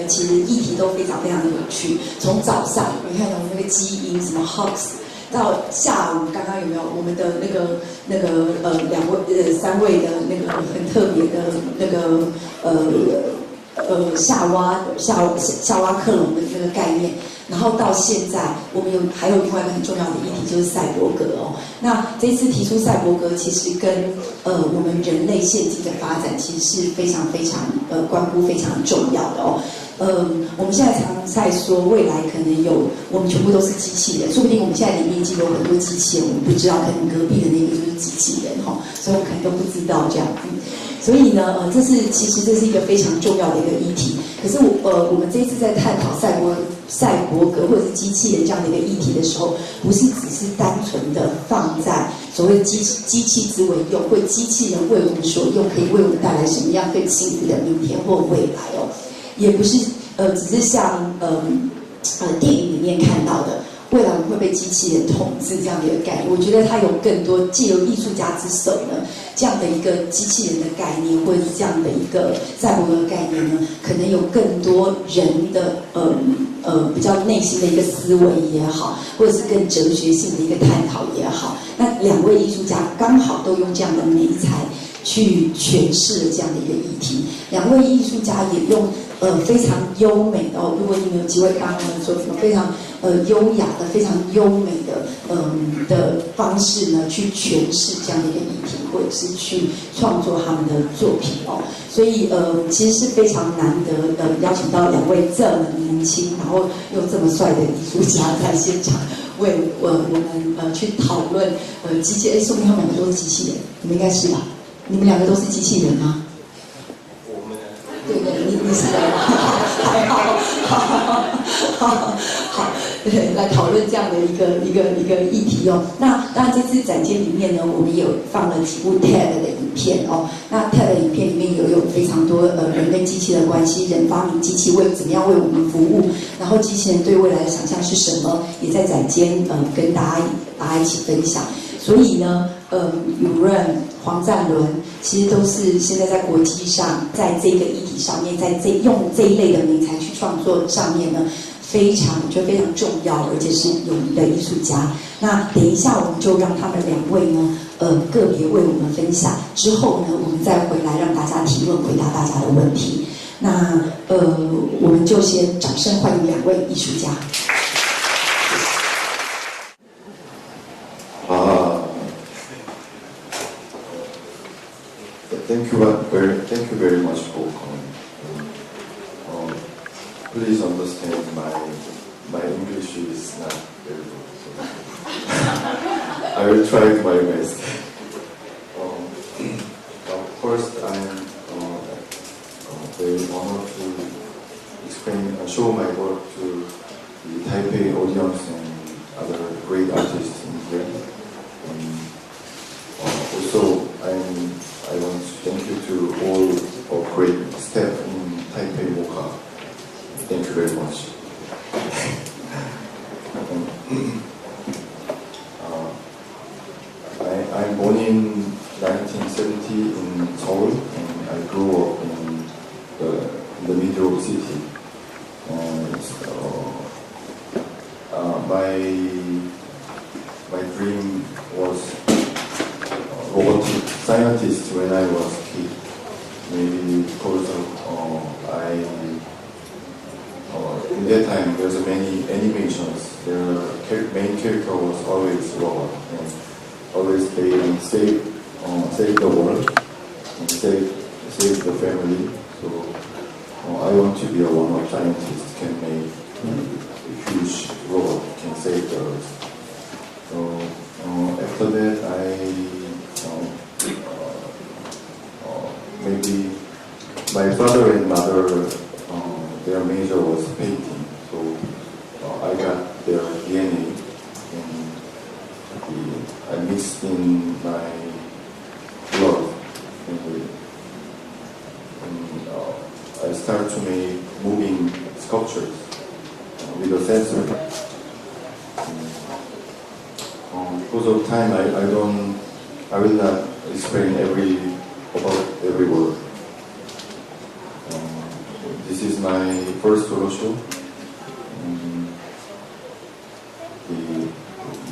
其实议题都非常非常有趣。从早上你看有那个基因什么 Hox， 到下午刚刚有没有我们的3位的那个很特别的那个夏娃克隆的这个概念，然后到现在我们还有另外一个很重要的议题就是赛博格哦。那这次提出赛博格，其实跟我们人类现今的发展其实是非常非常关乎非常重要的哦。我们现在常在说未来可能我们全部都是机器人，说不定我们现在里面已经有很多机器人，我们不知道，可能隔壁的那个就是机器人哈，所以我们可能都不知道这样子。所以呢，其实这是一个非常重要的一个议题。可是我们这一次在探讨赛博格或者是机器人这样的一个议题的时候，不是只是单纯的放在所谓机器之为用，或机器人为我们所用，可以为我们带来什么样更幸福的明天或未来哦，也不是只是像电影里面看到的。未来我们会被机器人统治这样的一个概念，我觉得它有更多借由艺术家之手呢，这样的一个机器人的概念，或者是这样的一个赛博格的概念呢，可能有更多人的比较内心的一个思维也好，或者是更哲学性的一个探讨也好。那2位艺术家刚好都用这样的媒材去诠释了这样的一个议题。2位艺术家也用非常优美的如果你们有机会刚刚说什么非常优雅的、非常优美的的方式呢，去诠释这样的一个议题，或者是去创作他们的作品哦。所以其实是非常难得邀请到2位这么年轻，然后又这么帅的艺术家在现场为我们去讨论机器人。说明他们2个都是机器人，你们应该是吧？你们2个都是机器人吗？对，你是人，还好，对，来讨论这样的一个议题哦。那当然，这次展间里面呢，我们也有放了几部 TED 的影片哦。那 TED 的影片里面有非常多人跟机器的关系，人发明机器怎么样为我们服务，然后机器人对未来的想象是什么，也在展间跟大家一起分享。所以呢，有人黄赞伦其实都是现在在国际上，在这个议题上面，用这一类的媒材去创作上面呢，我觉得非常重要，而且是有名的艺术家。那等一下我们就让他们2位呢，个别为我们分享，之后呢，我们再回来让大家提问，回答大家的问题。那我们就先掌声欢迎2位艺术家。Thank you very much for coming. Please understand my English is not very good. So I will try my best. First, I'm very honored to show my work to the Taipei audience and other great artists in here. Also, I want to thank you to all of great staff in Taipei Mocha. Thank you very much. I'm born in 1970 in Seoul, and I grew up in the middle of the city. My dream was robotic scientist when I was a kid. Maybe because in that time there's many animations. The main character was always robot, and always they save the world and save the family. So I want to be one of scientists can make a huge robot can save the earth. So after that maybe my father and mother, their major was painting, so I got their DNA, and I mixed in my blood, and I started to make moving sculptures with a sensor. Because of time, I will not explain every word. This is my first solo show. The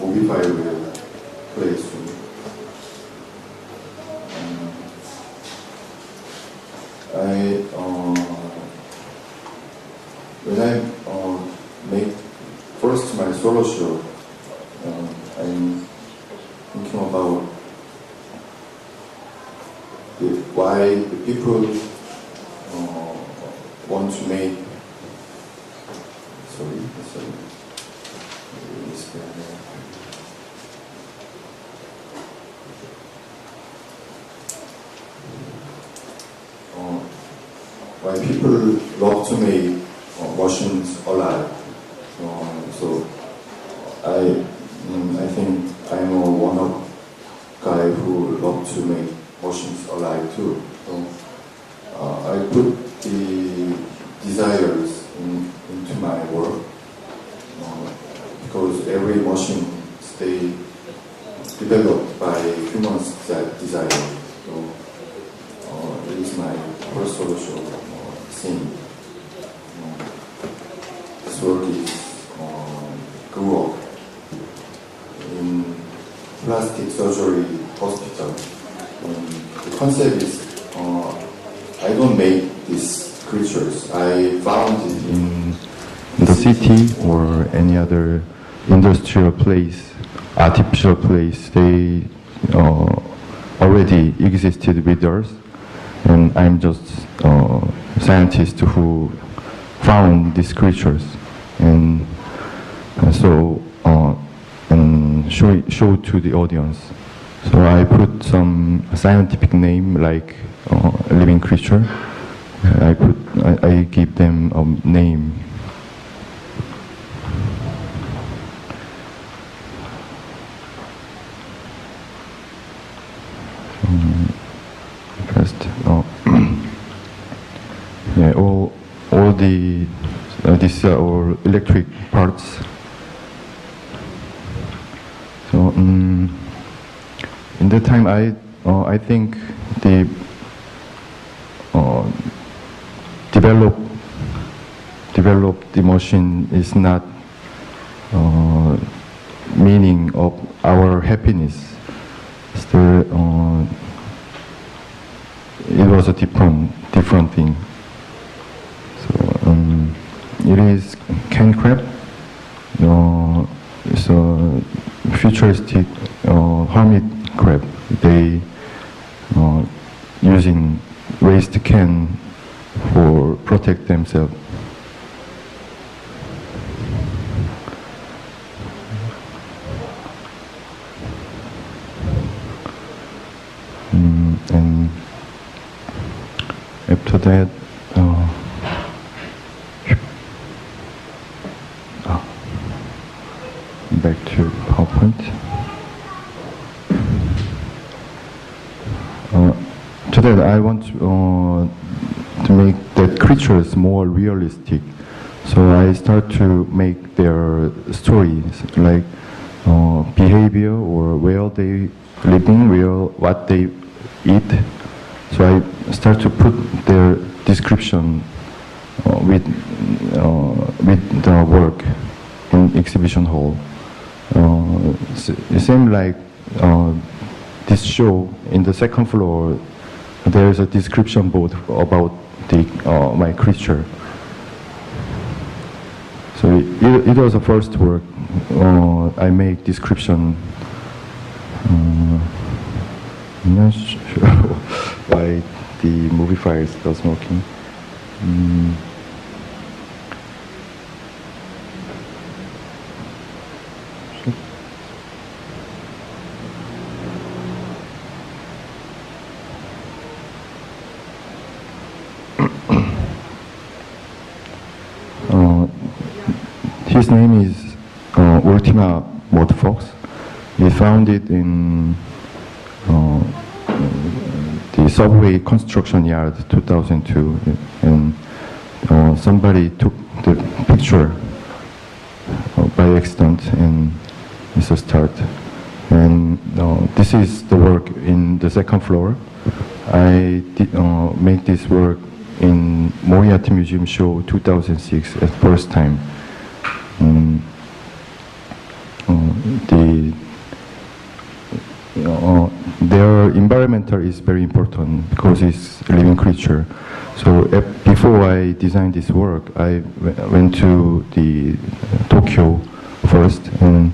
movie file will play soon. When I make first my solo show, I'm thinking about why the people want to make. Why people love to make machines alive. So I think I'm one of guy who love to make machines alive too. So I put the desires into my work because every machine stay developed by humans that desire. So it is my first solo show scene. This work is grew up in plastic surgery hospital. The concept is I don't make these creatures. I found it in the city or any other industrial place, artificial place. They already existed with us, and I'm just a scientist who found these creatures and so and show to the audience. So I put some scientific name like living creature. I give them a name. First, yeah, all the these are all electric parts. So in that time, I think the develop the machine is not meaning of our happiness. Still, it was a different thing. So it is can crab. It's a futuristic hermit crab. They using raised can for protect themselves. And after that, back to PowerPoint. Today I want to make the creatures more realistic. So I start to make their stories, like behavior or where they living, what they eat. So I start to put their description with the work in exhibition hall. It seems like this show in the second floor. There is a description board about my creature. So it was the first work. I make description. I'm not sure why the movie file is still smoking. His name is Ultima Motorfox. We found it in the subway construction yard 2002, and somebody took the picture by accident, and it's a start. And this is the work in the second floor. I did, make this work in Moriarty Museum Show 2006 at first time. Their environmental is very important because it's a living creature. So before I designed this work, I went to the Tokyo first, and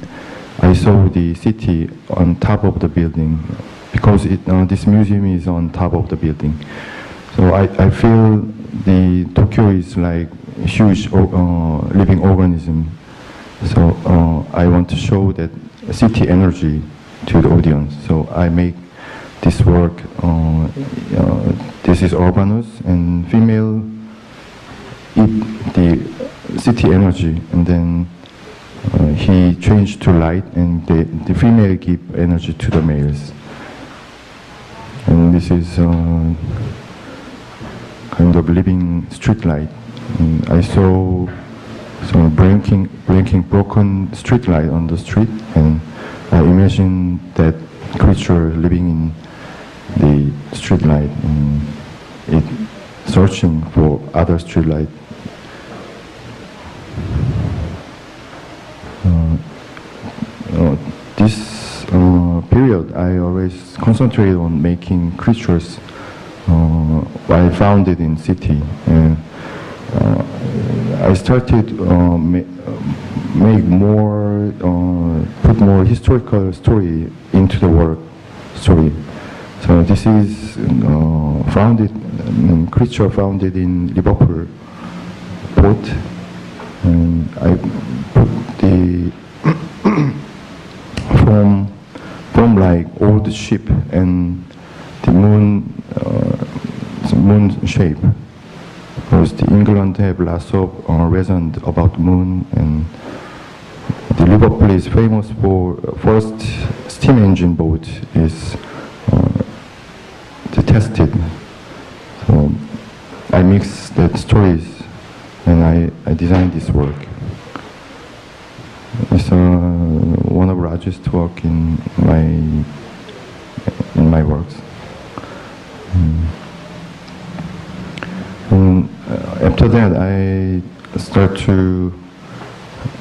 I saw the city on top of the building because this museum is on top of the building. So I feel the Tokyo is like a huge living organism. So I want to show that city energy to the audience. So I make this work. This is Urbanus, and female eat the city energy, and then he changed to light, and the female give energy to the males. And this is kind of living street light. And I saw some blinking broken street light on the street, and I imagined that creature living in the street light, and it searching for other street light. This period, I always concentrate on making creatures I found it in city, and I started make more, put more historical story into the work story. So this is founded, creature founded in Liverpool port, and I put the from like old ship and the moon shape, because the England have lots of legend about moon, and the Liverpool is famous for first steam engine boat is tested. So I mix that stories, and I designed this work. It's one of the largest work in my works. And after that, I start to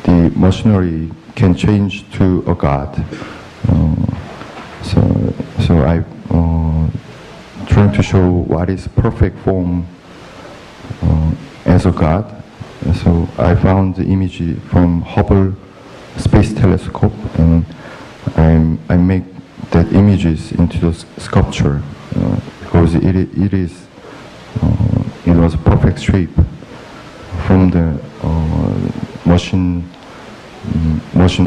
the machinery can change to a god. So I trying to show what is perfect form as a god. So I found the image from Hubble Space Telescope, and I make that images into the sculpture because it was a perfect shape from the machine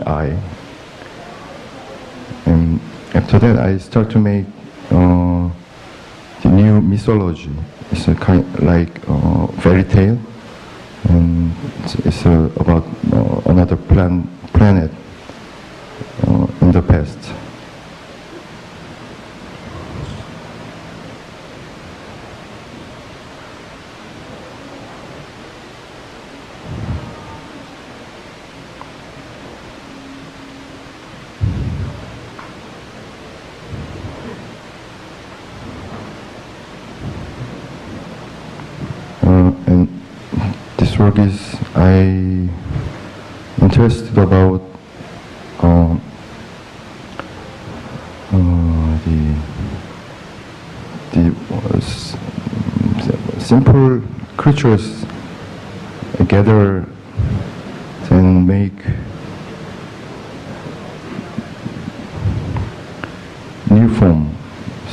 eye. And after that, I start to make the new mythology. It's a kind like fairy tale, and it's about another planet in the past. And this work is I interested about the simple creatures gather and make new form.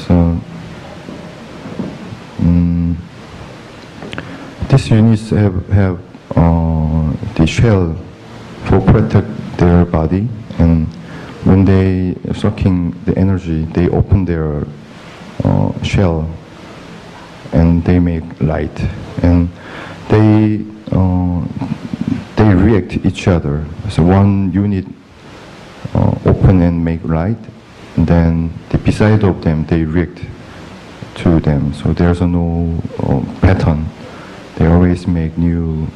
So these units have the shell for protect their body, and when they sucking the energy, they open their shell and they make light, and they react each other. So one unit open and make light, and then beside of them they react to them. So there's no pattern. They always make new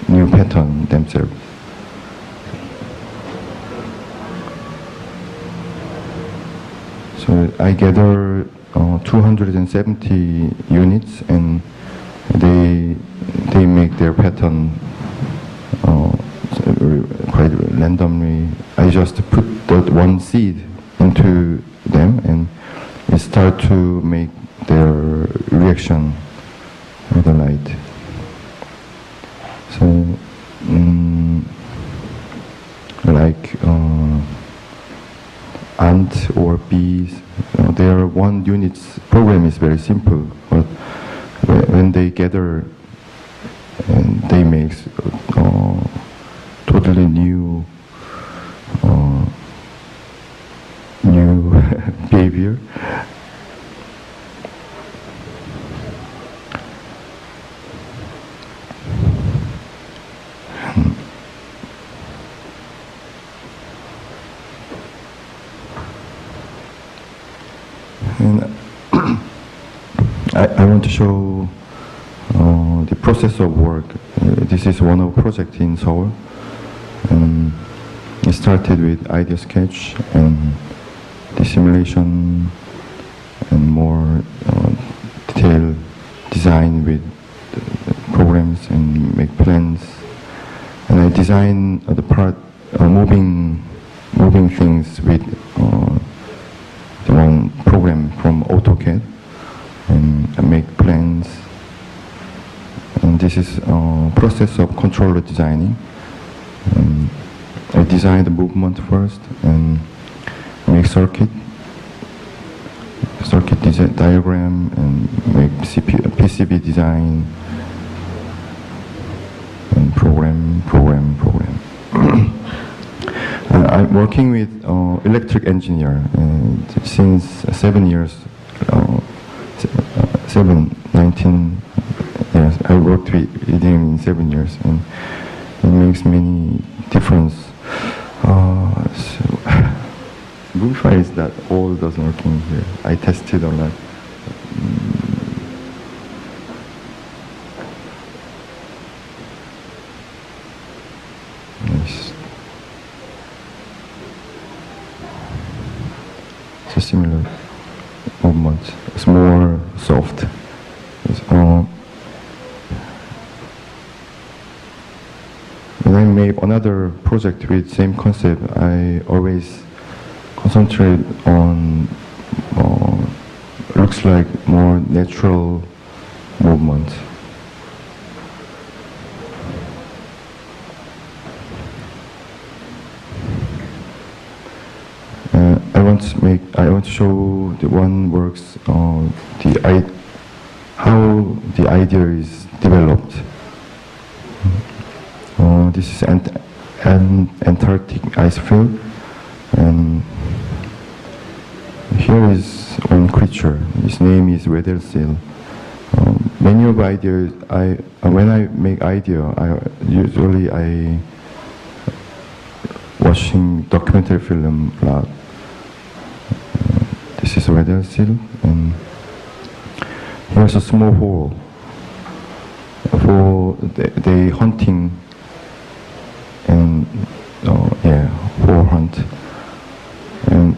pattern themselves. So I gather 270 units, and they make their pattern quite randomly. I just put that one seed into them and it start to make their reaction with the light. So like ant or bees, their one unit's program is very simple, but when they gather and they make totally new behavior. And I want to show the process of work. This is one of project in Seoul. It started with idea sketch and the simulation and more detailed design with programs and make plans. And I design the part moving things with the one program from AutoCAD and I make plans. And this is a process of controller designing. I design the movement first and make circuit diagram and make PCB design and program. I'm working with electric engineer since 7 years, 19 years. I worked with him in 7 years and it makes many difference. Wi-Fi is that all doesn't working here. I tested a lot. Nice. It's a similar movement. It's more soft. When I make another project with same concept, I always concentrate on looks like more natural movement. I want to show the one works how the idea is developed. This is an Antarctic ice field, and here is one creature. His name is weather seal. Many of ideas, when I make idea, I watching documentary film a lot. This is weather seal, and here's a small hole for the hunting and hole hunt, and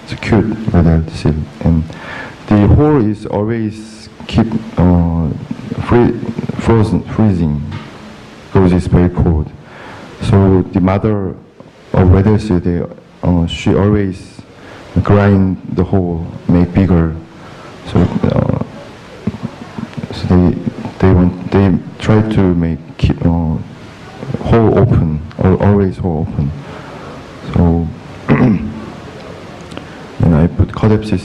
it's a cute weather seal, and the hole is always keep freezing because it's very cold. So the mother of weather seal, she always grind the hole, make bigger. So they try to keep hole open, or always hole open. So and I put collapses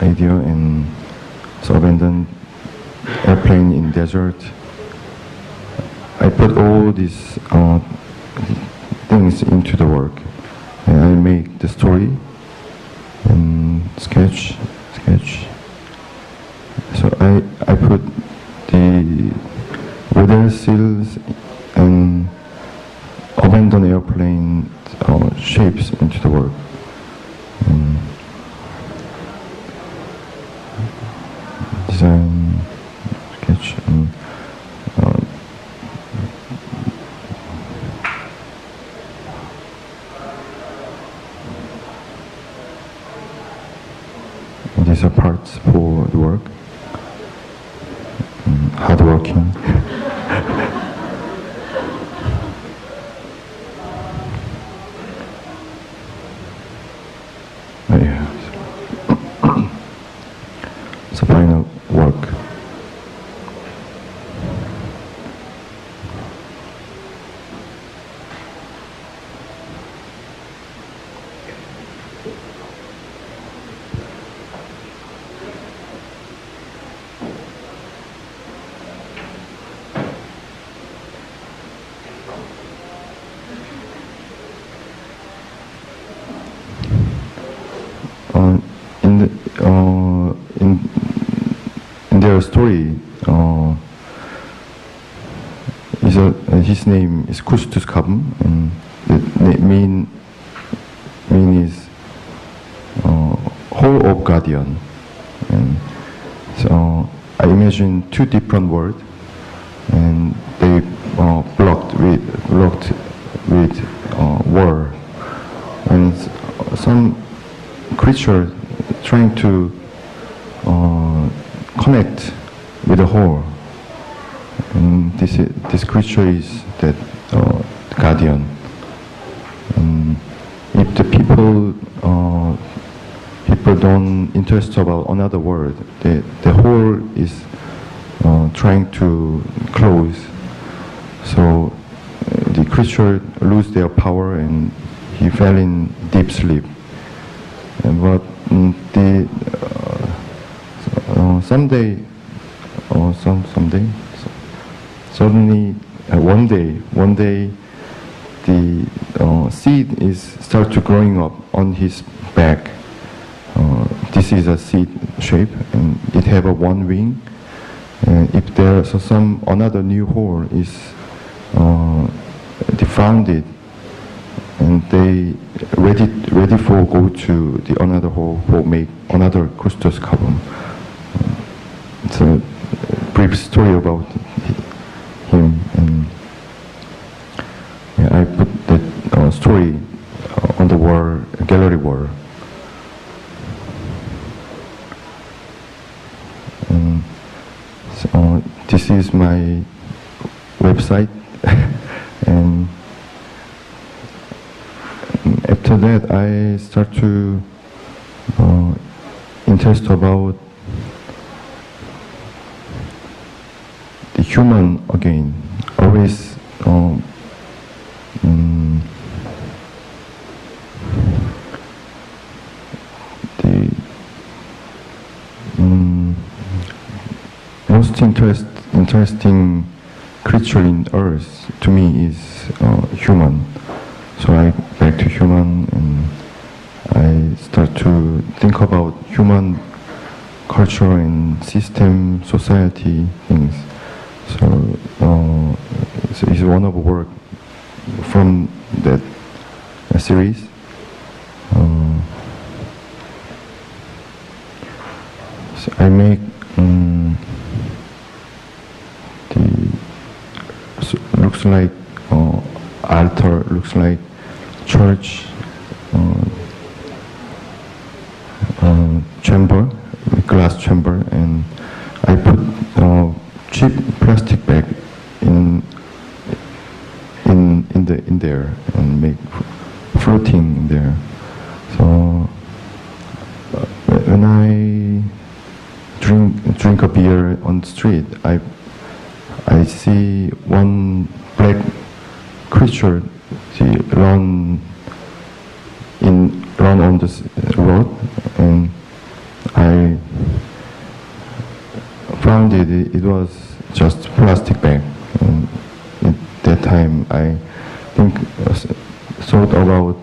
idea and abandoned airplane in desert. I put all these things into the work, and I make the story and sketch. So I put the weather seals and abandoned airplane shapes into the work. Design, sketch, and this is a part hearts for the work. Hardworking. Yeah. So final work. In their story, his name is Kustus Kabum, and the mean is whole of guardian. And so I imagine two different words, and they blocked with war, and some creature trying to connect with the whole, and this creature is that guardian. And if the people don't interest about another word, the whole is trying to close. So the creature lose their power, and he fell in deep sleep. But someday, suddenly, one day, the seed is start to growing up on his back. This is a seed shape, and it have a one wing. And if there's another new hole is founded, and they ready for go to the another hole for make another Kustus Kabum. It's a brief story about him, and yeah, I put that story on the wall, gallery wall. So this is my website, and after that I start to interest about the human again. Always most interesting creature in Earth to me is human. So I back to human, and I start to think about human culture and system, society things. So it's one of the work from that series. So I make looks like altar, looks like church, chamber, glass chamber, and I put cheap plastic bag in there and make floating in there. So when I drink a beer on the street, I see one black creature run on the road, and I found it was just plastic bag. And at that time I thought about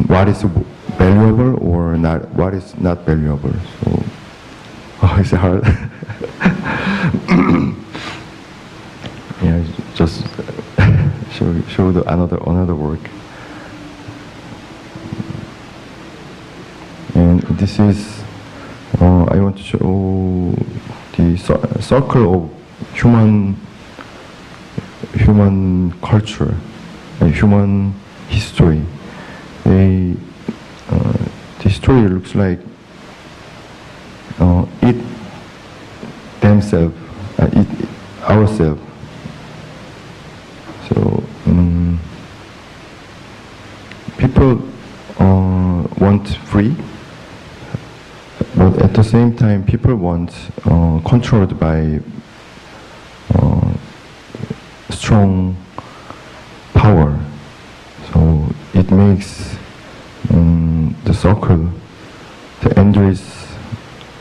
what is valuable or not, what is not valuable. So it's hard. Yeah, just show the another work. And this is I want to show the circle of human culture, human history. The story looks like myself, ourselves. So people want free, but at the same time, people want controlled by strong power. So it makes the circle, the endless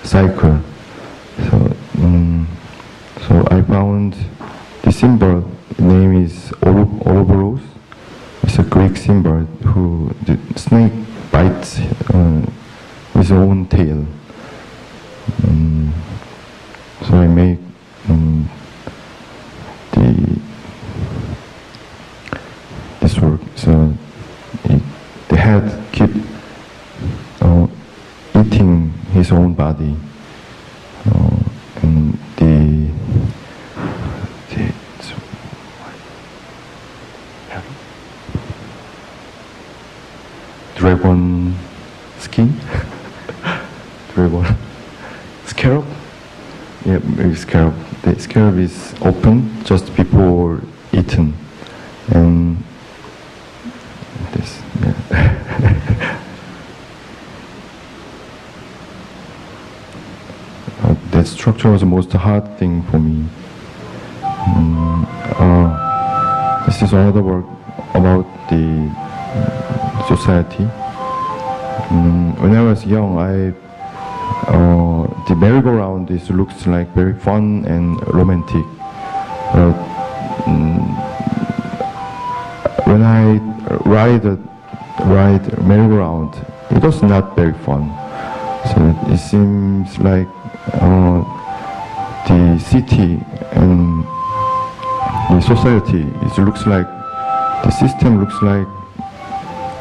cycle. So I found the symbol. The name is Ouroboros. It's a Greek symbol who the snake bites his own tail. So I make this work. So the head keep eating his own body, and the dragon skin, dragon scarab. Yeah, maybe scarab. The scarab is open just before eaten, and this. Yeah. That structure was the most hard thing for me. This is another work about the society. When I was young, the merry-go-round looks like very fun and romantic. But when I ride merry-go-round, it was not very fun. So it seems like the city and the society, it looks like the system looks like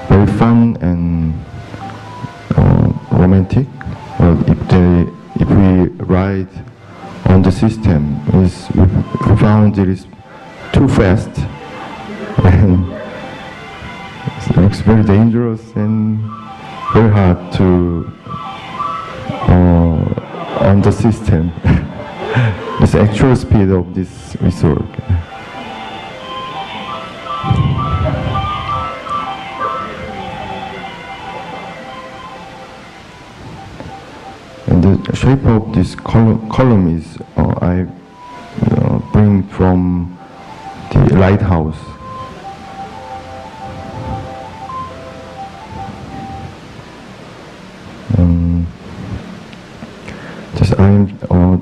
very fun and romantic. Well, if we ride on the system, we found it is too fast and it looks very dangerous and very hard to on the system. It's the actual speed of this work. And the shape of this column is I bring from the lighthouse.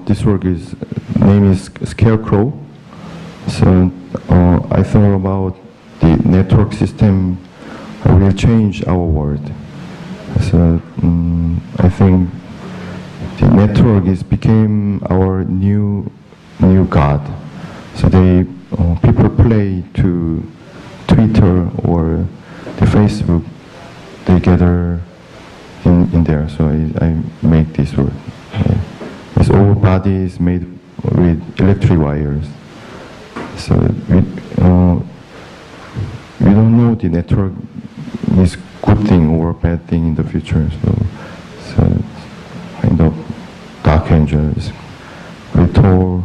This work name is Scarecrow. So I thought about the network system will change our world. So I think the network became our new god. So people play to Twitter or the Facebook. They gather in there. So I make this work. This whole body is made with electric wires. So we don't know the network is good thing or bad thing in the future. So kind of dark angel is very tall.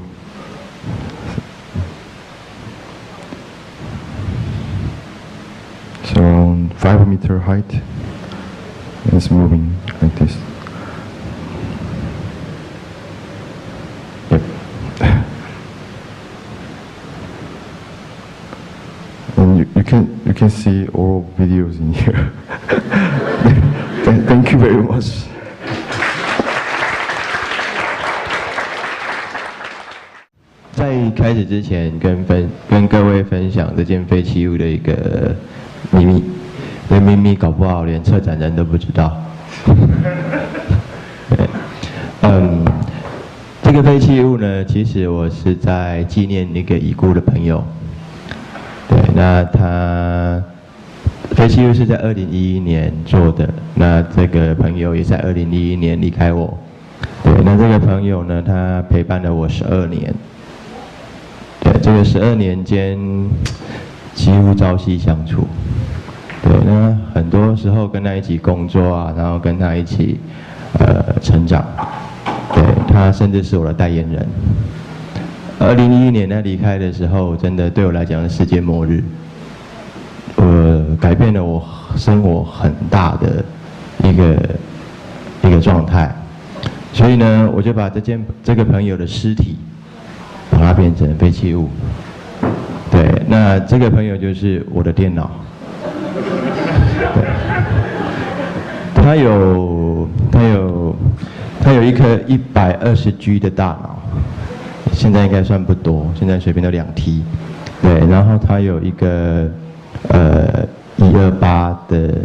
It's around 5 meter height. And it's moving like this. You can see all videos in here. Thank you very much. 在开始之前，跟各位分享这件废弃物的一个秘密。这秘密搞不好连策展人都不知道。这个废弃物呢，其实我是在纪念一个已故的朋友。对，那他废弃物是在2011年做的，那这个朋友也在2011年离开我。对，那这个朋友呢，他陪伴了我12年。对，这个12年间几乎朝夕相处。对，那很多时候跟他一起工作啊，然后跟他一起成长。对，他甚至是我的代言人。2011年他离开的时候，真的对我来讲是世界末日，改变了我生活很大的一个状态。所以呢，我就把这个朋友的尸体，把它变成废弃物。对，那这个朋友就是我的电脑。对，他有一颗120G 的大脑，现在应该算不多，现在随便都2T。对，然后他有一个128的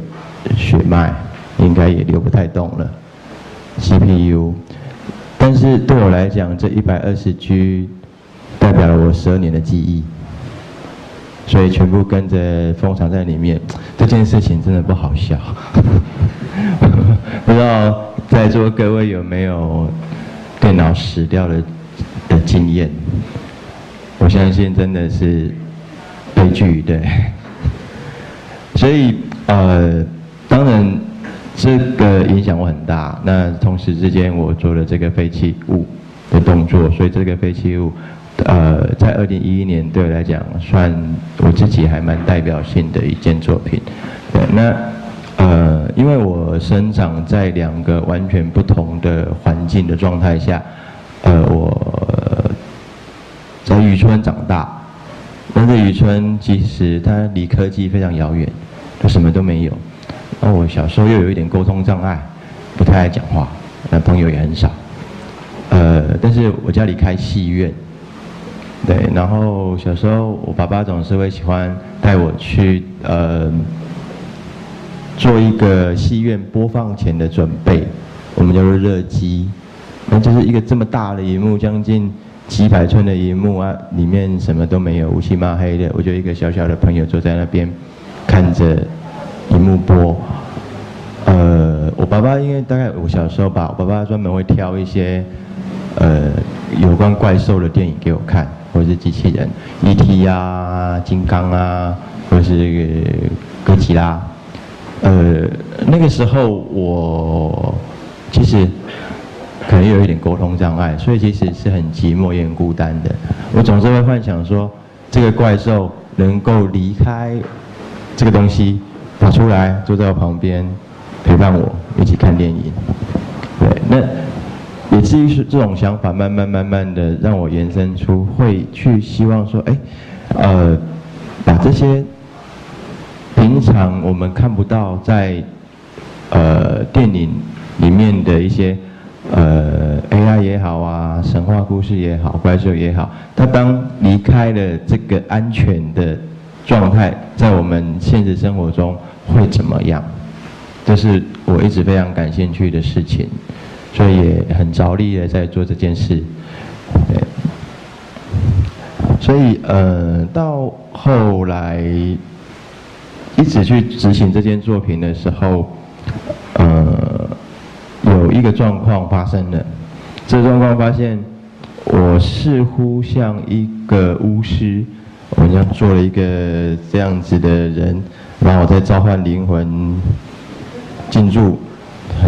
血脉，应该也流不太动了。CPU， 但是对我来讲，这120G 代表了我12年的记忆，所以全部跟着封藏在里面。这件事情真的不好笑，不知道在座各位有没有电脑死掉的经验？我相信真的是悲剧，对。所以当然。这个影响我很大。那同时之间，我做了这个废弃物的动作，所以这个废弃物，在2011年对我来讲，算我自己还蛮代表性的一件作品。对，那因为我生长在2个完全不同的环境的状态下，我在渔村长大，但是渔村其实它离科技非常遥远，就什么都没有。我小时候又有一点沟通障碍，不太爱讲话，那朋友也很少。但是我家里开戏院，对，然后小时候我爸爸总是会喜欢带我去做一个戏院播放前的准备，我们叫做热机，那就是一个这么大的荧幕，将近几百寸的荧幕啊，里面什么都没有，乌漆嘛黑的，我就一个小小的朋友坐在那边看着荧幕播。我爸爸因为大概我小时候吧，我爸爸专门会挑一些有关怪兽的电影给我看，或者是机器人，E.T. 啊、金刚啊，或者是哥吉拉。那个时候我其实可能有一点沟通障碍，所以其实是很寂寞也很孤单的。我总是会幻想说，这个怪兽能够离开这个东西，跑出来坐在我旁边，陪伴我一起看电影。对，那也至于是这种想法，慢慢的让我延伸出会去希望说，把这些平常我们看不到在电影里面的一些AI 也好啊，神话故事也好，怪兽也好，它当离开了这个安全的状态，在我们现实生活中会怎么样？这是我一直非常感兴趣的事情，所以也很着力的在做这件事。对，所以到后来一直去执行这件作品的时候，有一个状况发生了。这个状况发现，我似乎像一个巫师，我像做了一个这样子的人，然后我在召唤灵魂进入，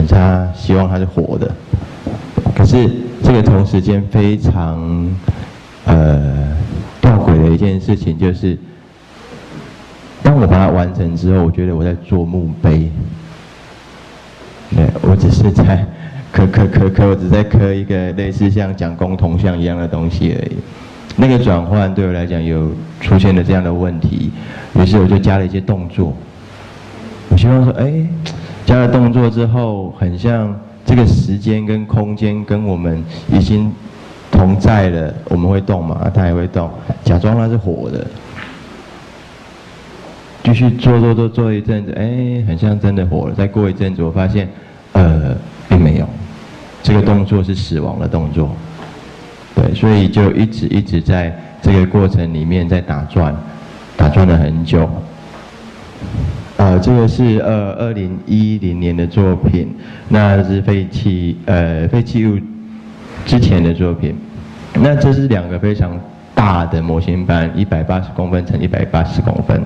他希望他是活的。可是这个同时间非常吊诡的一件事情就是，当我把它完成之后，我觉得我在做墓碑。对，我只是在我只在刻一个类似像讲公铜像一样的东西而已。那个转换对我来讲有出现了这样的问题，于是我就加了一些动作。我希望说，加了动作之后，很像这个时间跟空间跟我们已经同在了，我们会动嘛，它也会动，假装它是活的。继续做一阵子，很像真的活了。再过一阵子，我发现，并没有，这个动作是死亡的动作。对，所以就一直在这个过程里面在打转了很久。这个是2010年的作品，那是废弃物之前的作品。那这是2个非常大的模型板，180公分乘180公分。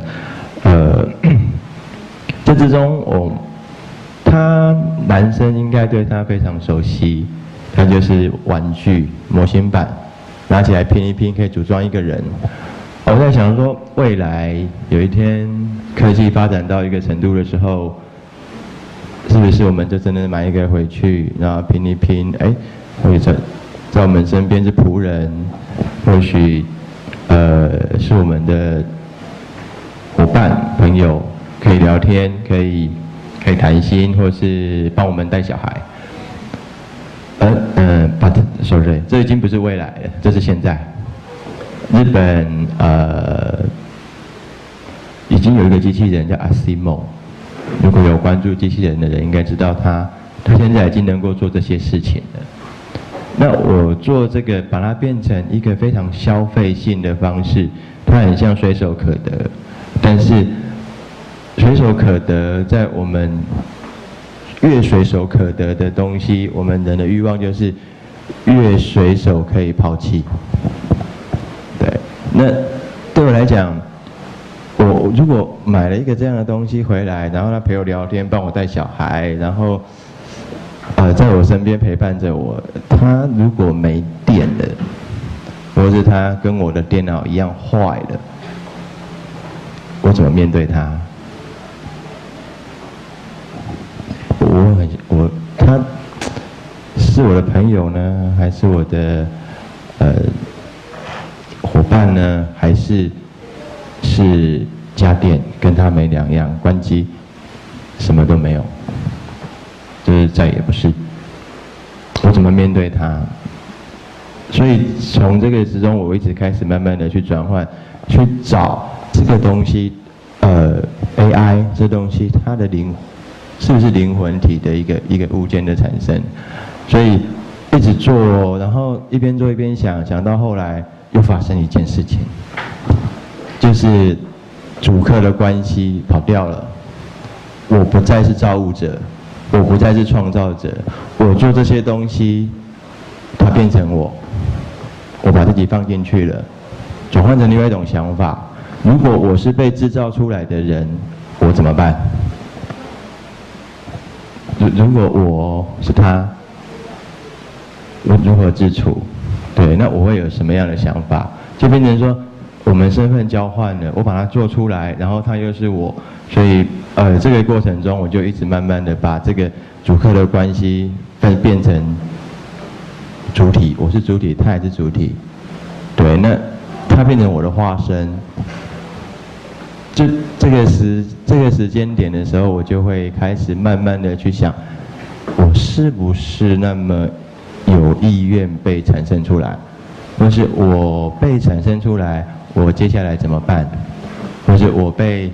这之中他男生应该对他非常熟悉，它就是玩具模型板，拿起来拼一拼可以组装一个人。我在想说，未来有一天科技发展到一个程度的时候，是不是我们就真的买一个回去，然后拼一拼？哎，或者在我们身边是仆人，或许是我们的伙伴、朋友，可以聊天，可以谈心，或是帮我们带小孩。sorry， 这已经不是未来了，这是现在。日本已经有一个机器人叫 Asimo， 如果有关注机器人的人，应该知道他现在已经能够做这些事情了。那我做这个，把它变成一个非常消费性的方式，它很像随手可得，但是随手可得，在我们越随手可得的东西，我们人的欲望就是越随手可以抛弃。对，那对我来讲，我如果买了一个这样的东西回来，然后他陪我聊天，帮我带小孩，然后在我身边陪伴着我，他如果没电了，或是他跟我的电脑一样坏了，我怎么面对他？他是我的朋友呢，还是我的伙伴呢，还是家电，跟他没两样，关机什么都没有，就是再也不是。我怎么面对他？所以从这个之中，我一直开始慢慢的去转换，去找这个东西，AI 这东西它的是不是灵魂体的一个物件的产生？所以一直做，然后一边做一边想到后来又发生一件事情，就是主客的关系跑掉了。我不再是造物者，我不再是创造者，我做这些东西，它变成我把自己放进去了，转换成另外一种想法。如果我是被制造出来的人，我怎么办？如果我是他，我如何自处？对，那我会有什么样的想法？就变成说，我们身份交换了，我把它做出来，然后他又是我，所以这个过程中，我就一直慢慢的把这个主客的关系变成主体，我是主体，他也是主体，对，那他变成我的化身。就这个时间点的时候，我就会开始慢慢的去想，我是不是那么有意愿被产生出来，或是我被产生出来，我接下来怎么办，或是我被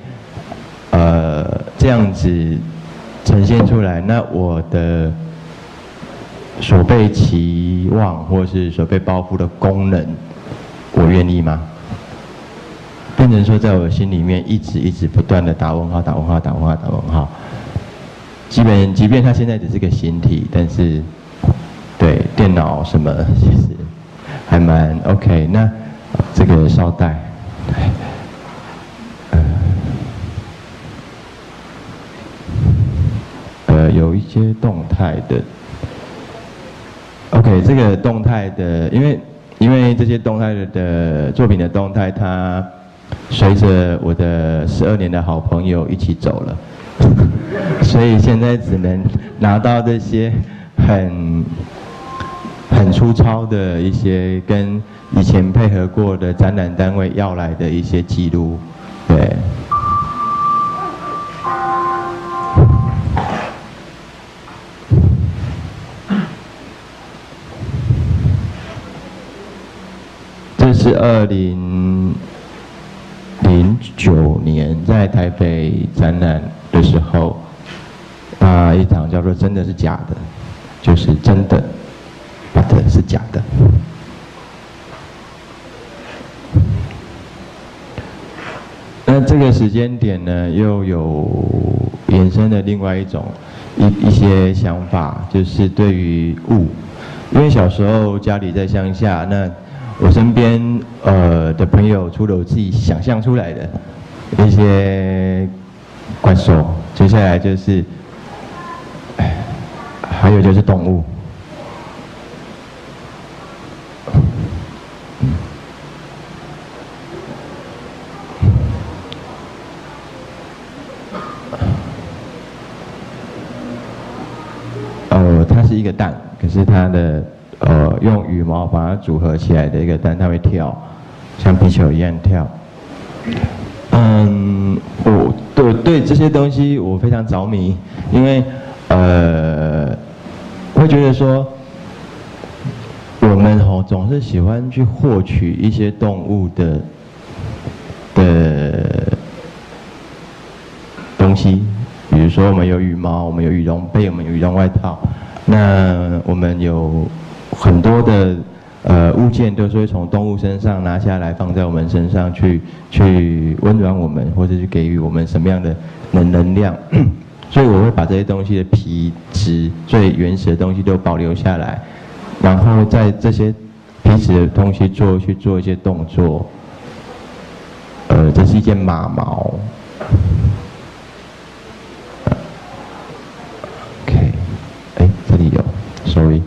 这样子呈现出来，那我的所被期望或是所被包袱的功能，我愿意吗？变成说，在我心里面一直不断的打问号，打问号，打问号，打问号。即便它现在只是个形体，但是对电脑什么其实还蛮 OK。那这个稍待，有一些动态的 OK， 这个动态的，因为这些动态的作品的动态，它随着我的12年的好朋友一起走了，所以现在只能拿到这些很粗糙的一些跟以前配合过的展览单位要来的一些记录，对。这是2009年在台北展览的时候，一场叫做"真的是假的"，就是真的 ，but 是假的。那这个时间点呢，又有衍生的另外一些想法，就是对于物，因为小时候家里在乡下，那我身边的朋友，除了我自己想象出来的一些怪兽，接下来就是，还有就是动物，它是一个蛋，可是它的用羽毛把它组合起来的一个蛋，它会跳，像皮球一样跳。我对这些东西我非常着迷，因为会觉得说，我们总是喜欢去获取一些动物的东西，比如说我们有羽毛，我们有羽绒被，我们有羽绒外套，那我们有很多的物件都是会从动物身上拿下来放在我们身上去温暖我们，或者是给予我们什么样的能量。所以我会把这些东西的皮质最原始的东西都保留下来，然后在这些皮质的东西去做一些动作。这是一件马毛。OK， 这里有 ，sorry。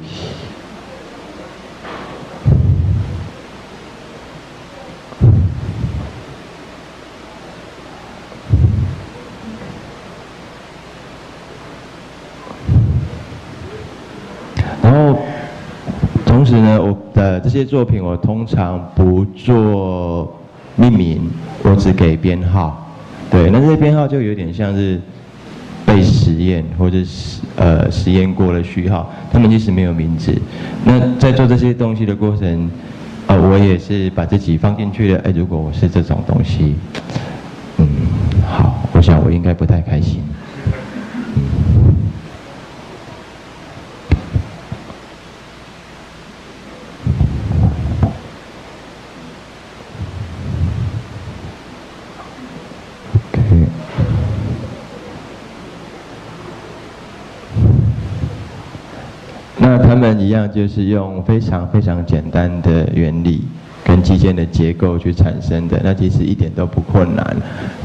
然后，同时呢，我的这些作品我通常不做命名，我只给编号。对，那这些编号就有点像是被实验或者实验过的序号，他们其实没有名字。那在做这些东西的过程，我也是把自己放进去了。如果我是这种东西，好，我想我应该不太开心。那他们一样，就是用非常非常简单的原理跟基建的结构去产生的，那其实一点都不困难。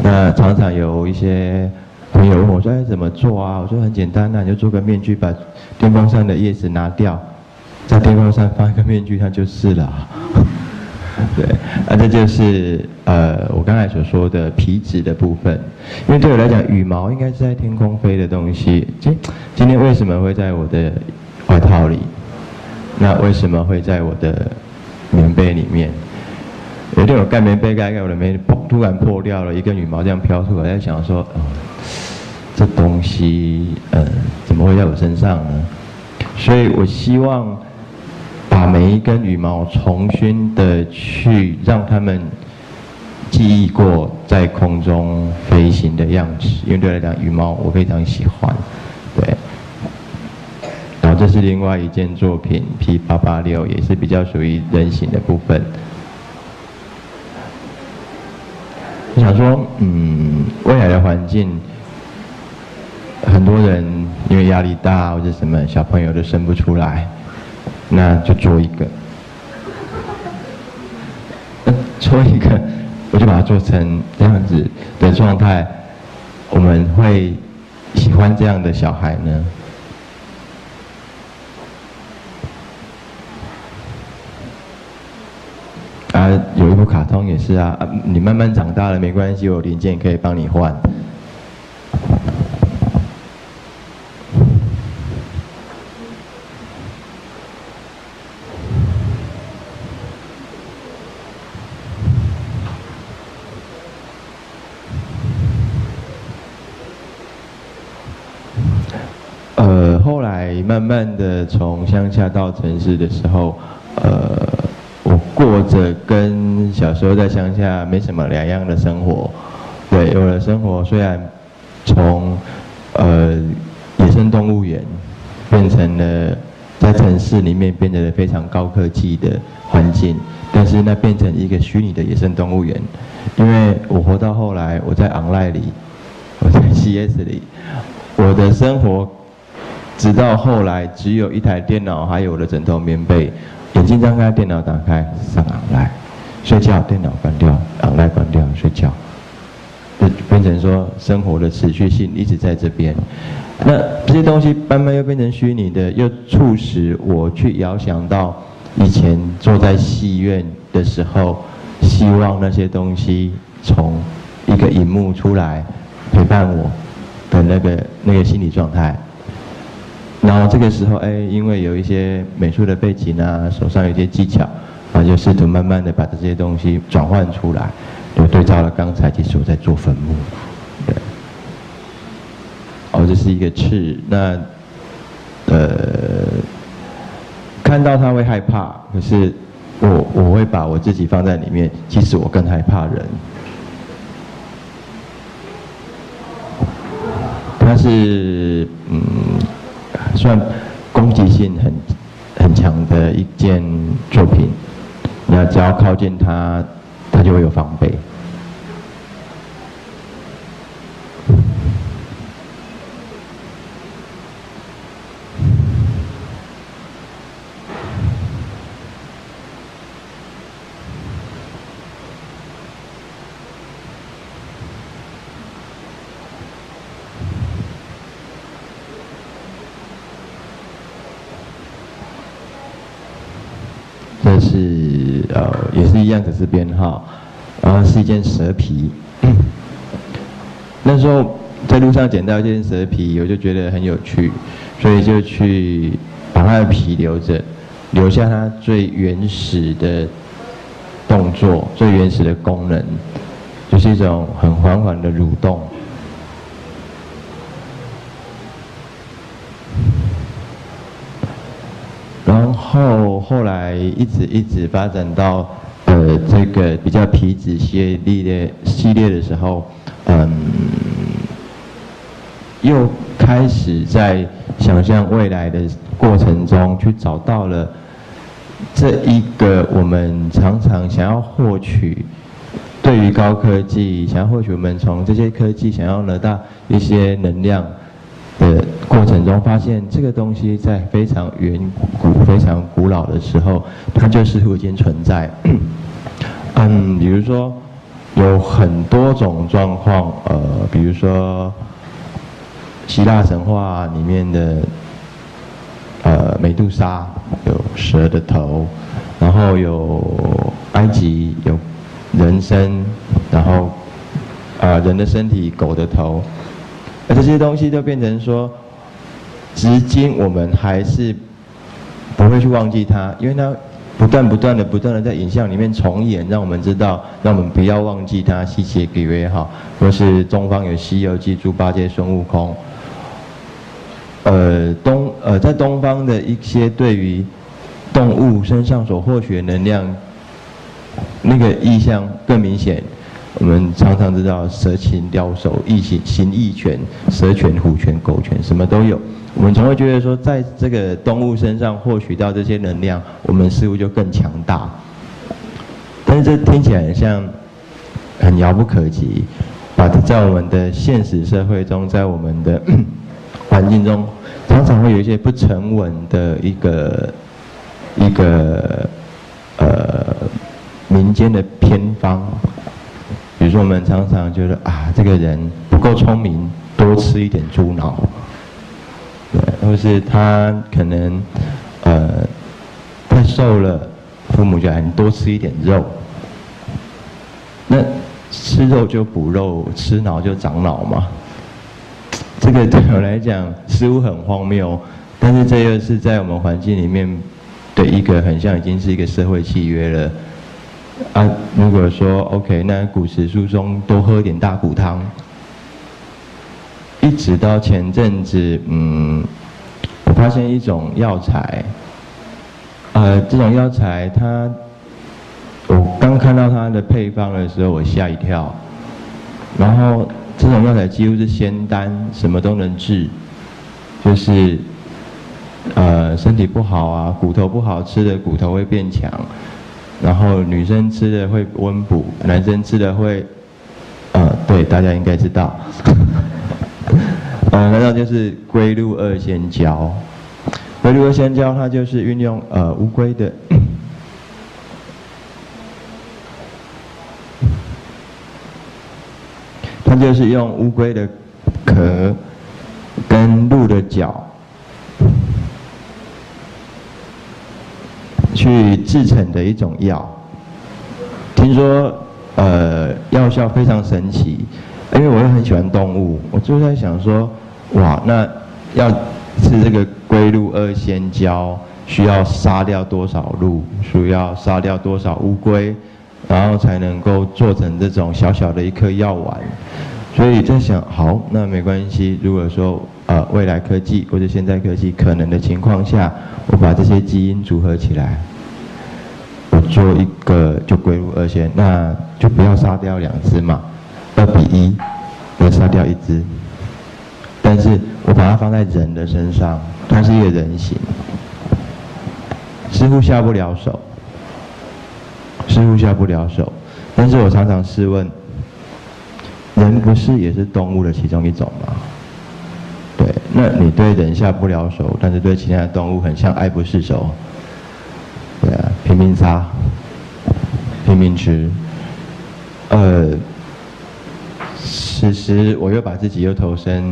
那常常有一些朋友问我说：“怎么做啊？”我说：“很简单，你就做个面具，把电风扇的叶子拿掉，在电风扇放一个面具，它就是了。”对，这就是我刚才所说的皮质的部分。因为对我来讲，羽毛应该是在天空飞的东西。今天为什么会在我的外套里？那为什么会在我的棉被里面？有一天我盖棉被盖我的棉被突然破掉了，一根羽毛这样飘出来，我在想说，这东西怎么会在我身上呢？所以我希望把每一根羽毛重新的去让他们记忆过在空中飞行的样子，因为对我来讲，羽毛我非常喜欢，对。然后这是另外一件作品 P886，也是比较属于人形的部分。我想说，未来的环境，很多人因为压力大或者什么，小朋友都生不出来，那就做一个，我就把它做成这样子的状态，我们会喜欢这样的小孩呢？有一部卡通也是你慢慢长大了没关系，我有零件可以帮你换。后来慢慢的从乡下到城市的时候，我过着跟小时候在乡下没什么两样的生活。对，我的生活虽然从野生动物园变成了在城市里面变成了非常高科技的环境，但是那变成一个虚拟的野生动物园。因为我活到后来，我在 online 里，我在 CS 里，我的生活直到后来只有一台电脑，还有我的枕头棉被。眼睛张开，电脑打开，上 online， 睡觉，电脑关掉 ，online 关掉，睡觉，就变成说生活的持续性一直在这边。那这些东西慢慢又变成虚拟的，又促使我去遥想到以前坐在戏院的时候，希望那些东西从一个荧幕出来陪伴我的那个心理状态。然后这个时候，因为有一些美术的背景啊，手上有一些技巧，然后就试图慢慢的把这些东西转换出来，就对照了刚才其实我在做坟墓，对，这是一个翅，那看到他会害怕，可是我会把我自己放在里面，其实我更害怕人。它是算攻击性很强的一件作品，你只要靠近它，它就会有防备。这是也是一样，只是编号，然后是一件蛇皮。那时候在路上捡到一件蛇皮，我就觉得很有趣，所以就去把它的皮留着，留下它最原始的动作、最原始的功能，就是一种很缓缓的蠕动。然后后来一直发展到这个比较皮质系列的时候，又开始在想象未来的过程中，去找到了这一个我们常常想要获取，对于高科技想要获取我们从这些科技想要得到一些能量的过程中，发现这个东西在非常远古、非常古老的时候，它就似乎已经存在。比如说有很多种状况，比如说希腊神话里面的美杜莎有蛇的头，然后有埃及有人身，然后人的身体，狗的头。这些东西就变成说，至今我们还是不会去忘记它，因为它不断的在影像里面重演，让我们知道，让我们不要忘记它。西邪给约好，或是东方有《西游记》猪八戒、孙悟空。在东方的一些对于动物身上所获取的能量，那个意象更明显。我们常常知道蛇禽雕手、形意拳、蛇拳、虎拳、狗拳，什么都有。我们总会觉得说，在这个动物身上获取到这些能量，我们似乎就更强大。但是这听起来很像很遥不可及，在我们的现实社会中，在我们的环境中，常常会有一些不沉稳的一个民间的偏方。比如说，我们常常觉得这个人不够聪明，多吃一点猪脑，对，或是他可能太瘦了，父母就喊你多吃一点肉。那吃肉就补肉，吃脑就长脑嘛。这个对我来讲似乎很荒谬，但是这又是在我们环境里面的一个很像已经是一个社会契约了。如果说 OK， 那古时书中多喝点大骨汤，一直到前阵子，我发现一种药材，这种药材我刚看到它的配方的时候，我吓一跳。然后这种药材几乎是仙丹，什么都能治，就是身体不好啊，骨头不好吃的骨头会变强。然后女生吃的会温补，男生吃的会，对，大家应该知道，那就是龟鹿二仙胶。龟鹿二仙胶它就是运用乌龟的，它就是用乌龟的壳跟鹿的角去制成的一种药，听说药效非常神奇，因为我也很喜欢动物，我就在想说，哇，那要是这个龟鹿二仙交需要杀掉多少鹿，需要杀掉多少乌龟，然后才能够做成这种小小的一颗药丸。所以在想，好，那没关系。如果说未来科技或者现在科技可能的情况下，我把这些基因组合起来，我做一个就龟鹿二仙，那就不要杀掉2只嘛，2比1，不要杀掉1只。但是我把它放在人的身上，它是一个人形，似乎下不了手，似乎下不了手。但是我常常试问，人不是也是动物的其中一种吗？对，那你对人下不了手，但是对其他的动物很像爱不释手。对啊，拼命杀，拼命吃。此时我又把自己又投身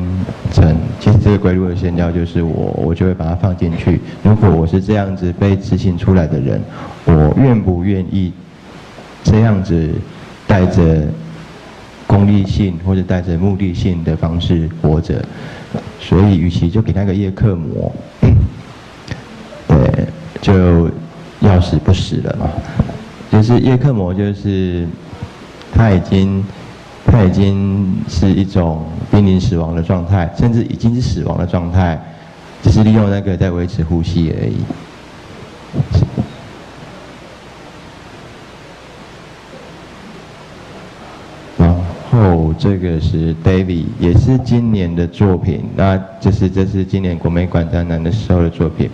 成，其实这个龟鹿的仙交就是我就会把它放进去。如果我是这样子被执行出来的人，我愿不愿意这样子带着功利性或者带着目的性的方式活着？所以，与其就给他个叶克膜，对，就要死不死了嘛。就是叶克膜，就是他已经是一种濒临死亡的状态，甚至已经是死亡的状态，只是利用那个在维持呼吸而已。这个是 David， 也是今年的作品。那这是今年国美馆展览的时候的作品。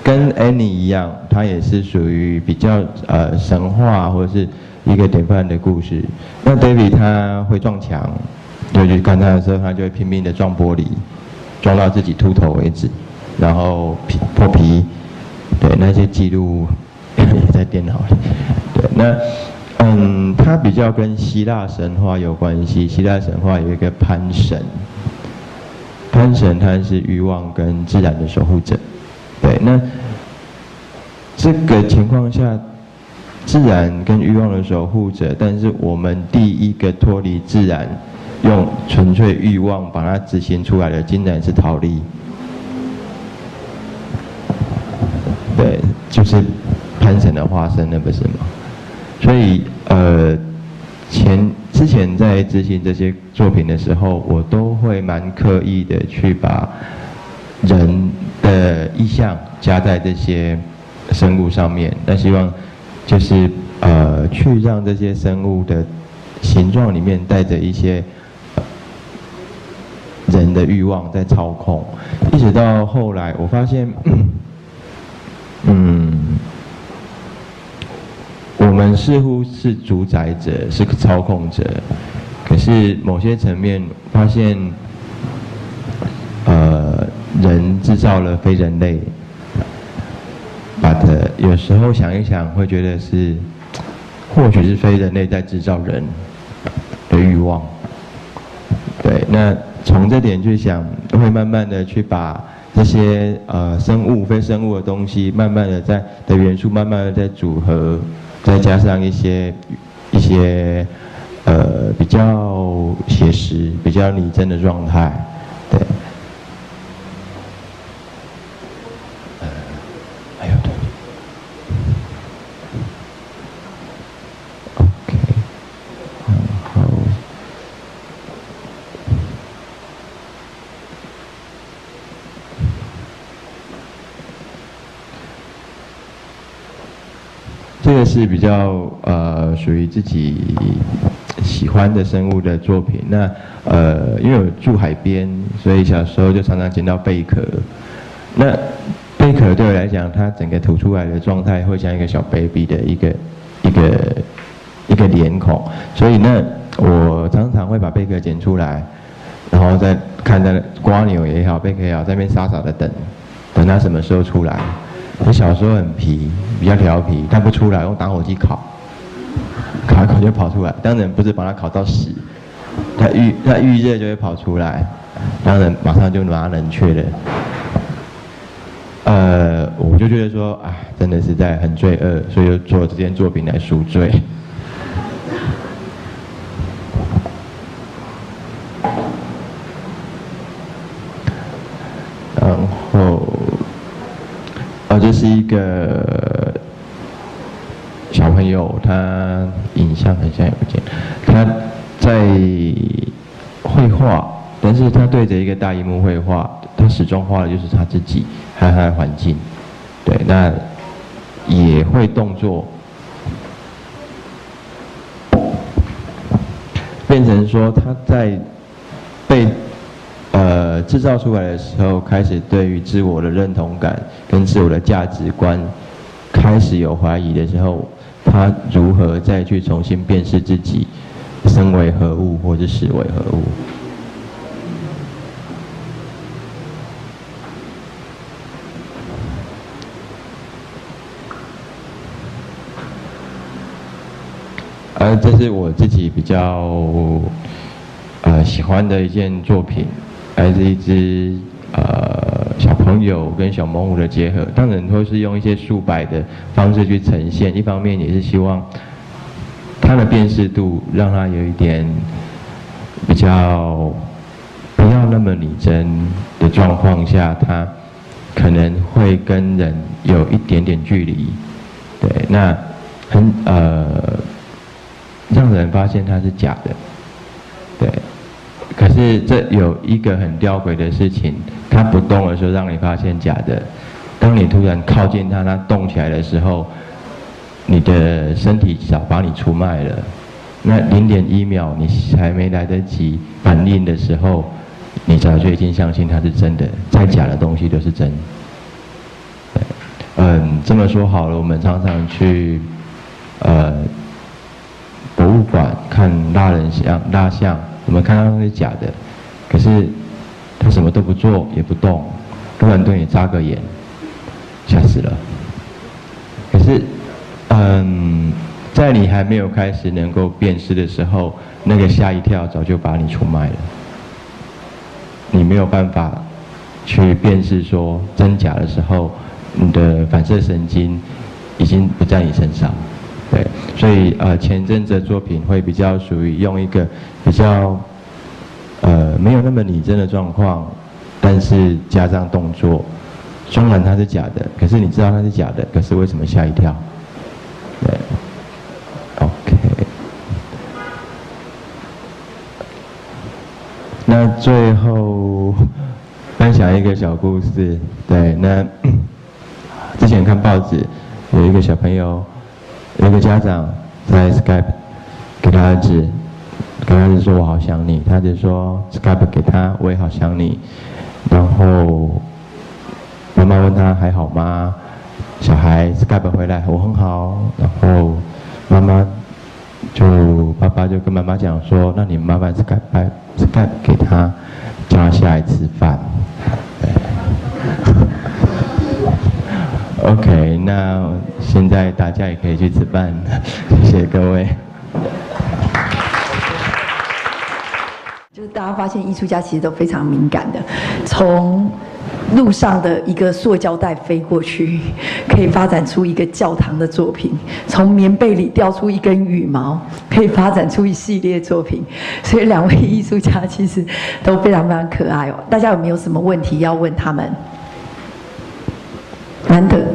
跟 Annie 一样，他也是属于比较神话或者是一个典范的故事。那 David 他会撞墙，就去看他的时候，他就会拼命的撞玻璃，撞到自己秃头为止，然后破皮。对，那些记录也在电脑里。对，那。它比较跟希腊神话有关系。希腊神话有一个潘神，潘神他是欲望跟自然的守护者。对，那这个情况下，自然跟欲望的守护者，但是我们第一个脱离自然，用纯粹欲望把它执行出来的，竟然是陶丽。对，就是潘神的化身，那不是吗？所以之前在执行这些作品的时候，我都会蛮刻意的去把人的意象加在这些生物上面。那希望就是去让这些生物的形状里面带着一些人的欲望在操控，一直到后来我发现，我们似乎是主宰者，是操控者，可是某些层面发现，人制造了非人类，有时候想一想，会觉得是，或许是非人类在制造人的欲望。对，那从这点去想，会慢慢的去把这些生物、非生物的东西，慢慢的元素，慢慢的在组合。再加上一些比较写实、比较拟真的状态，对。还有的。OK， 然后。这个是比较属于自己喜欢的生物的作品。那因为我住海边，所以小时候就常常捡到贝壳。那贝壳对我来讲，它整个吐出来的状态会像一个小 baby 的一个脸孔。所以呢，我常常会把贝壳捡出来，然后再看它蝸牛也好，贝壳也好，在那边傻傻的等它什么时候出来。我小时候很皮，比较调皮，它不出来，用打火机烤一烤就跑出来。当然不是把它烤到死，它预热就会跑出来，当然马上就把它冷却了。我就觉得说，啊，真的是在很罪恶，所以就做这件作品来赎罪。这是一个小朋友，他影像很像也不见，他在绘画，但是他对着一个大荧幕绘画，他始终画的就是他自己还有他的环境。对，那也会动作，变成说他在被制造出来的时候，开始对于自我的认同感跟自我的价值观开始有怀疑的时候，他如何再去重新辨识自己身为何物或是实为何物？这是我自己比较喜欢的一件作品，来自一只小朋友跟小猛虎的结合，当然会是用一些素白的方式去呈现，一方面也是希望它的辨识度让它有一点比较不要那么拟真的状况下，它可能会跟人有一点点距离，对，那让人发现它是假的，对。可是这有一个很吊诡的事情，它不动的时候让你发现假的，当你突然靠近它，它动起来的时候，你的身体早把你出卖了。那0.1秒你还没来得及反应的时候，你早就已经相信它是真的，再假的东西都是真。对，这么说好了，我们常常去博物馆看蜡像，我们看到那是假的，可是他什么都不做也不动，突然对你眨个眼，吓死了。可是，在你还没有开始能够辨识的时候，那个吓一跳早就把你出卖了。你没有办法去辨识说真假的时候，你的反射神经已经不在你身上。对，所以前阵子的作品会比较属于用一个比较没有那么拟真的状况，但是加上动作，虽然它是假的，可是你知道它是假的，可是为什么吓一跳？对 ，OK。那最后分享一个小故事，对，那之前看报纸有一个小朋友。有一个家长在 Skype 给他儿子，跟儿子说：“我好想你。”他就说 ：“Skype 给他，我也好想你。”然后妈妈问他还好吗？小孩 Skype 回来：“我很好。”然后爸爸就跟妈妈讲说：“那你麻烦 Skype 给他，叫他下来吃饭。” OK， 那现在大家也可以去吃饭，谢谢各位。就是大家发现艺术家其实都非常敏感的，从路上的一个塑胶袋飞过去，可以发展出一个教堂的作品；从棉被里掉出一根羽毛，可以发展出一系列作品。所以2位艺术家其实都非常非常可爱哦。大家有没有什么问题要问他们？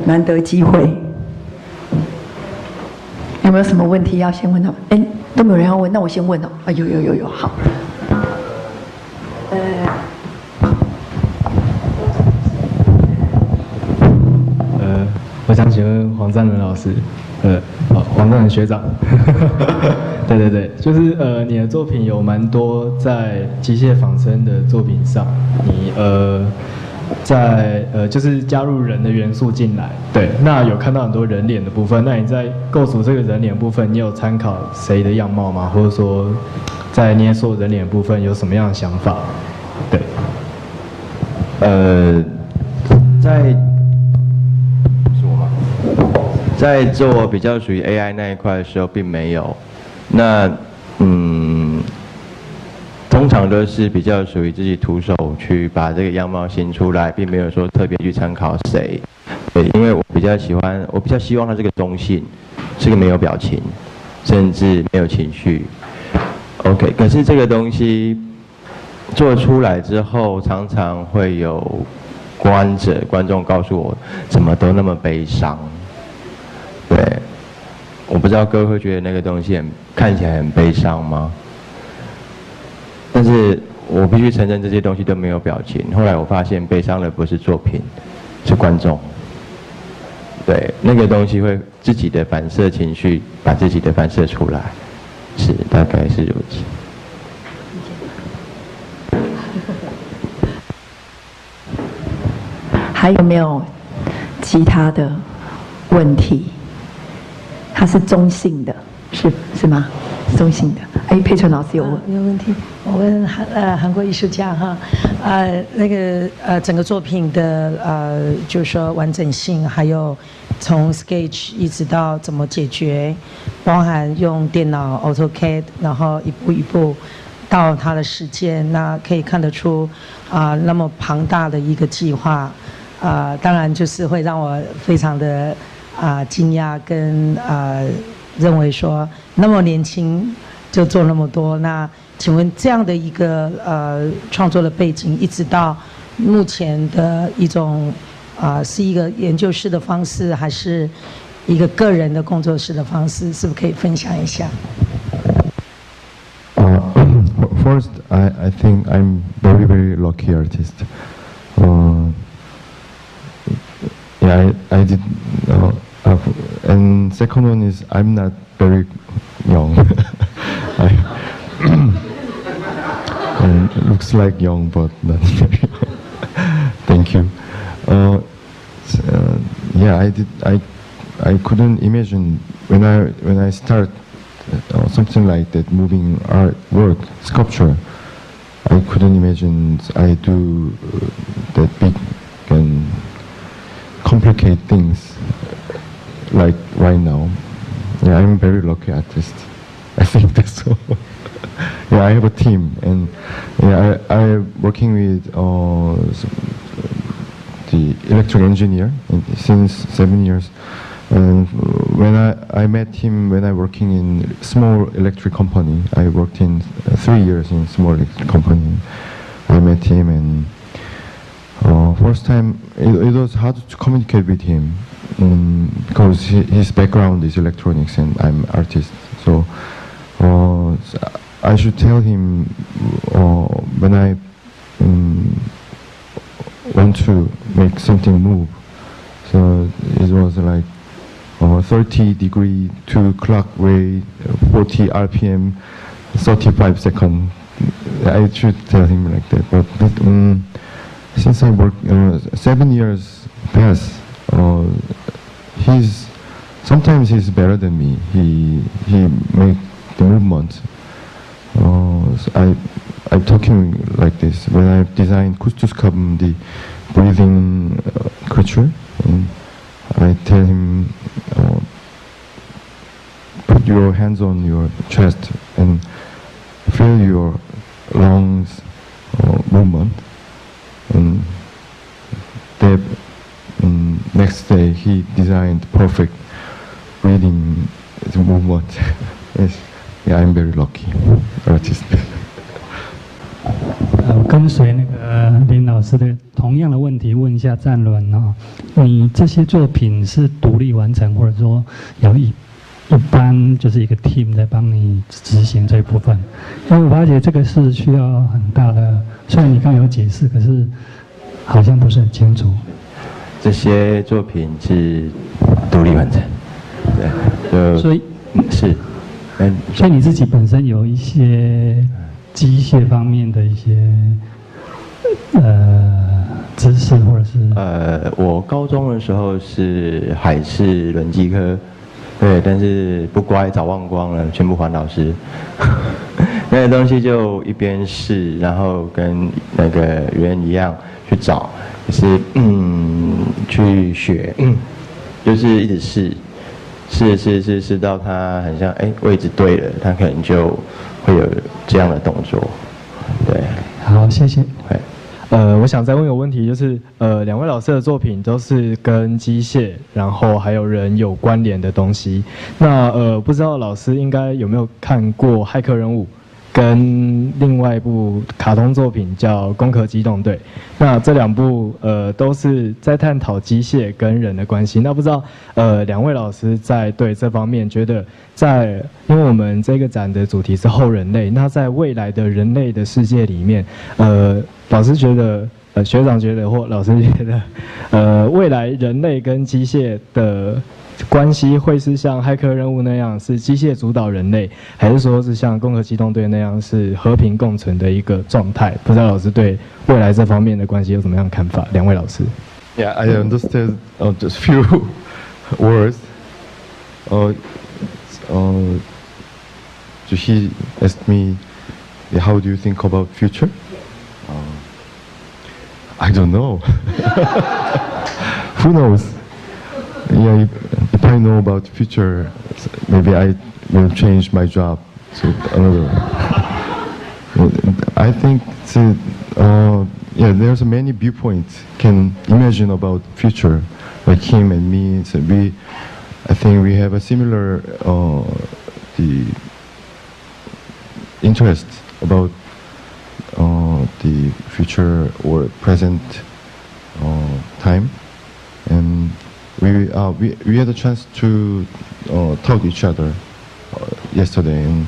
难得机会，有没有什么问题要先问他们？哎，都没有人要问，那我先问哦。啊，有，好。我想请问黄占仁老师，黄占仁学长，对，就是你的作品有蛮多在机械仿生的作品上，你在就是加入人的元素进来，对，那有看到很多人脸的部分，那你在构筑这个人脸部分，你有参考谁的样貌吗？或者说，在捏塑人脸部分有什么样的想法？对，在做比较属于 AI 那一块的时候，并没有。那通常都是比较属于自己徒手去把这个样貌形出来，并没有说特别去参考谁。对，因为我比较希望它是个中性，是个没有表情，甚至没有情绪。OK， 可是这个东西做出来之后，常常会有观众告诉我，怎么都那么悲伤。对，我不知道各位会觉得那个东西看起来很悲伤吗？但是我必须承认这些东西都没有表情。后来我发现悲伤的不是作品，是观众。对，那个东西会自己的反射情绪，把自己的反射出来，是大概是如此。还有没有其他的问题？它是中性的，是吗？中性的。哎，佩纯老师有问，没有问题。我问韩国艺术家哈，整个作品的就是说完整性，还有从 sketch 一直到怎么解决，包含用电脑 AutoCAD， 然后一步一步到它的实践，那可以看得出那么庞大的一个计划。当然就是会让我非常的惊讶，跟认为说那么年轻就做那么多。那请问这样的一个创作的背景，一直到目前的一种是一个研究室的方式，还是一个个人的工作室的方式，是不是可以分享一下？First, I think I'm very lucky artist. Yeah, I did. And second one is I'm not very young. And it looks like young, but not very young. Thank you. Yeah, I couldn't imagine when I start something like that, moving art work, sculpture. I couldn't imagine I do that big and complicate things like right now. Yeah, I'm a very lucky artist. I think that's all. Yeah, I have a team, and yeah, I'm working with the electrical engineer since 7 years. And when I met him when I working in small electric company, I worked in 3 years in small electric company. I met him, and first time it was hard to communicate with him because his background is electronics and I'm artist. So I should tell him when I want to make something move. So it was like 30 degree to clock way, 40 RPM, 35 seconds. I should tell him like that. But since I work 7 years past, sometimes he's better than me. He make the movement. So I'm talking like this when I designed Kustuscum, the breathing creature. I tell him, put your hands on your chest and feel your lungs movement. And the next day he designed perfect breathing movement. Yes, yeah, I'm very lucky artist. 跟随那个林老师的同样的问题问一下战伦哦，你这些作品是独立完成，或者说有一般就是一个 team 在帮你执行这一部分？因为我发觉这个是需要很大的，虽然你刚有解释，可是好像不是很清楚。这些作品是独立完成，对，所以是，所以你自己本身有一些机械方面的一些知识，或者是我高中的时候是海事轮机科，对，但是不乖，早忘光了，全部还老师。那个东西就一边试，然后跟那个圆一样去找，就是去学，就是一直试到它很像位置对了，它可能就会有这样的动作，对。好，谢谢。我想再问个问题，就是两位老师的作品都是跟机械，然后还有人有关联的东西。那不知道老师应该有没有看过《骇客任务》跟另外一部卡通作品叫《攻壳机动队》。那这2部都是在探讨机械跟人的关系。那不知道2位老师在对这方面觉得因为我们这个展的主题是后人类，那在未来的人类的世界里面，老师觉得学长觉得或老师觉得未来人类跟机械的关系会是像骇客任务那样是机械主导人类，还是说是像攻壳机动队那样是和平共存的一个状态？不知道老师对未来这方面的关系有什么样的看法？2位老师。Yeah, I understand just few words. He asked me, how do you think about future? I don't know. Who knows? Yeah, if I know about future, maybe I will change my job to another. I think there's many viewpoints can imagine about future, like him and me. So I think we have a similar the interest about the future or present time, and we had a chance to talk to each other yesterday, and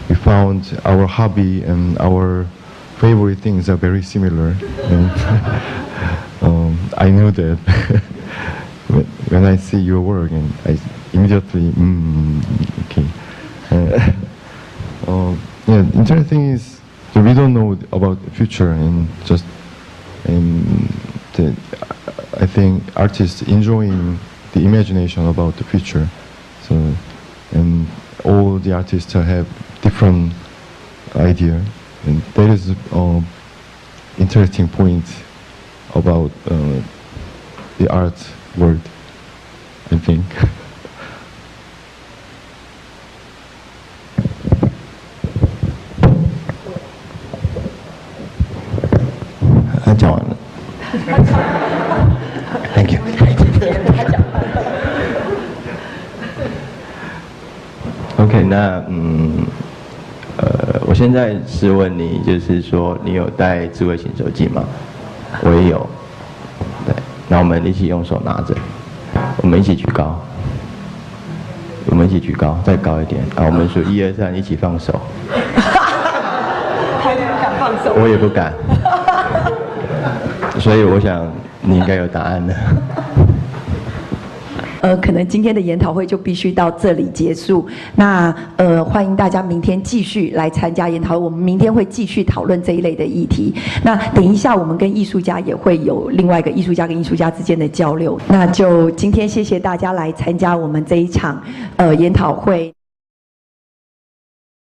we found our hobby and our favorite things are very similar. And I know that when I see your work, and I immediately okay. Yeah, interesting thing is that we don't know about the future, and I think artists enjoying the imagination about the future. So, and all the artists have different idea, and that is interesting point about the art world, I think. 讲完了。Thank you. OK， 那我现在是问你，就是说你有带智慧型手机吗？我也有。对，那我们一起用手拿着，我们一起举高，我们一起举高，再高一点啊！我们数1、2、3，一起放手。他也不敢放手。我也不敢。所以我想你应该有答案了。可能今天的研讨会就必须到这里结束。那欢迎大家明天继续来参加研讨会，我们明天会继续讨论这一类的议题。那等一下我们跟艺术家也会有另外一个艺术家跟艺术家之间的交流。那就今天谢谢大家来参加我们这一场研讨会。